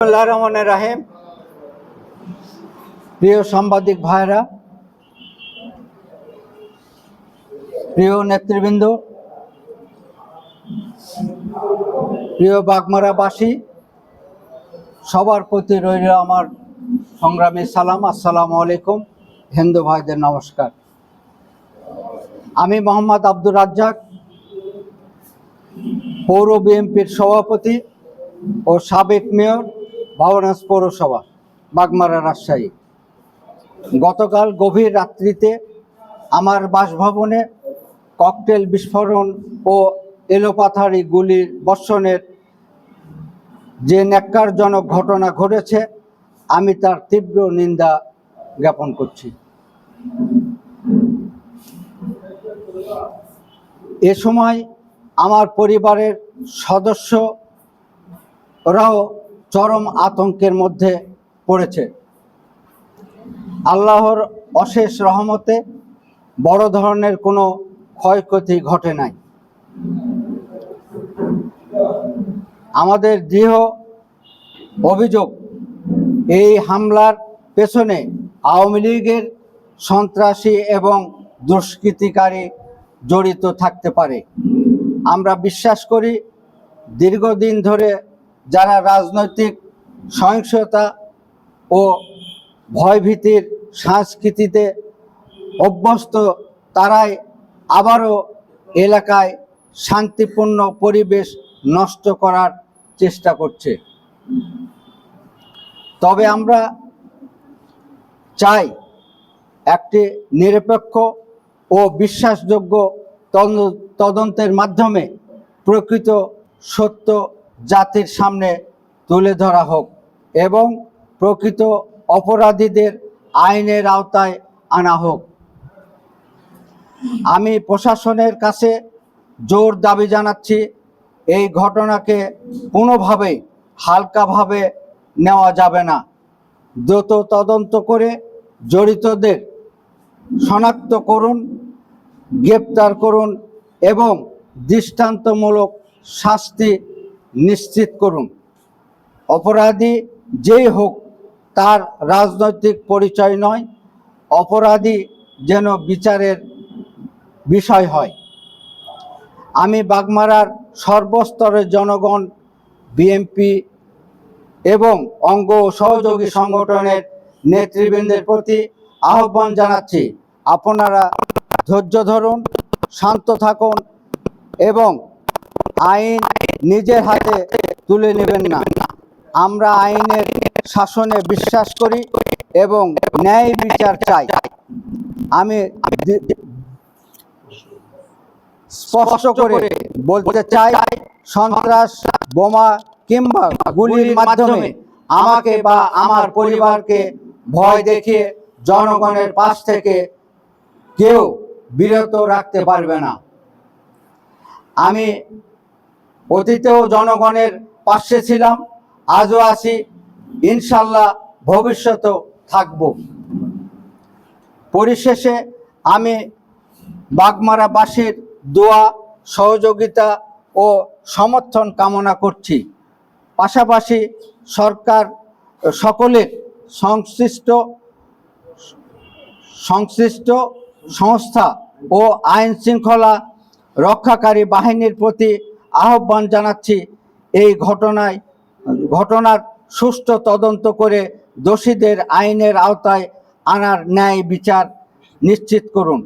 বিসমিল্লাহির রহমানির রহিম। প্রিয় সাংবাদিক ভাইরা, প্রিয় নেতৃবৃন্দ, প্রিয় বাগমারাবাসী, সবার প্রতি রইল আমার সংগ্রামী সালাম। আসসালামু আলাইকুম। হিন্দু ভাইদের নমস্কার। আমি মোহাম্মদ আব্দুর রাজ্জাক, পৌর বিএনপির সভাপতি ও সাবেক মেয়র, ভবানীগঞ্জ পৌরসভা, বাগমারা, রাজশাহী। গতকাল গভীর রাত্রিতে আমার বাসভবনে ককটেল বিস্ফোরণ ও এলোপাথারি গুলির বর্ষণের যে ন্যাক্কারজনক ঘটনা ঘটেছে, আমি তার তীব্র নিন্দা জ্ঞাপন করছি। এ সময় আমার পরিবারের সদস্যরাও চরম আতঙ্কের মধ্যে পড়েছে। আল্লাহর অশেষ রহমতে বড় ধরনের কোনো ক্ষয়ক্ষতি ঘটে নাই। আমাদের দৃঢ় অভিযোগ, এই হামলার পেছনে আওয়ামী লীগের সন্ত্রাসী এবং দুষ্কৃতিকারী জড়িত থাকতে পারে। আমরা বিশ্বাস করি, দীর্ঘদিন ধরে যারা রাজনৈতিক সহিংসতা ও ভয়ভীতির সংস্কৃতিতে অভ্যস্ত, তারাই আবারও এলাকায় শান্তিপূর্ণ পরিবেশ নষ্ট করার চেষ্টা করছে। তবে আমরা চাই একটি নিরপেক্ষ ও বিশ্বাসযোগ্য তদন্তের মাধ্যমে প্রকৃত সত্য জাতির সামনে তুলে ধরা হোক এবং প্রকৃত অপরাধীদের আইনের আওতায় আনা হোক। আমি প্রশাসনের কাছে জোর দাবি জানাচ্ছি, এই ঘটনাকে কোনোভাবেই হালকাভাবে নেওয়া যাবে না। দ্রুত তদন্ত করে জড়িতদের শনাক্ত করুন, গ্রেপ্তার করুন এবং দৃষ্টান্তমূলক শাস্তি নিশ্চিত করুন। অপরাধী যেই হোক, তার রাজনৈতিক পরিচয় নয়, অপরাধী যেন বিচারের বিষয় হয়। আমি বাগমারার সর্বস্তরের জনগণ, বিএনপি এবং অঙ্গ সহযোগী সংগঠনের নেতৃবৃন্দের প্রতি আহ্বান জানাচ্ছি, আপনারা ধৈর্য ধরুন, শান্ত থাকুন এবং আইন নিজের হাতে তুলে নেবেন না। আমরা আইনের শাসনে বিশ্বাস করি এবং ন্যায় বিচার চাই। আমি স্পষ্ট করে বলতে চাই, সন্ত্রাস, বোমা কিংবা গুলির মাধ্যমে আমাকে বা আমার পরিবারকে ভয় দেখিয়ে জনগণের পাশ থেকে কেউ বিরত রাখতে পারবে না। আমি অতীতেও জনগণের পাশে ছিলাম, আজও আছি, ইনশাল্লাহ ভবিষ্যতেও থাকব। পরিশেষে আমি বাগমারাবাসীর দোয়া, সহযোগিতা ও সমর্থন কামনা করছি। পাশাপাশি সরকার সকলের সংশ্লিষ্ট সংস্থা ও আইন শৃঙ্খলা রক্ষাকারী বাহিনীর প্রতি আহ্বান জানাচ্ছি, এই ঘটনার সুষ্ঠু তদন্ত করে দোষীদের আইনের আওতায় আনার ন্যায় বিচার নিশ্চিত করুন।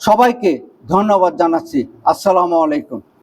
সবাইকে ধন্যবাদ জানাচ্ছি। আসসালামু আলাইকুম।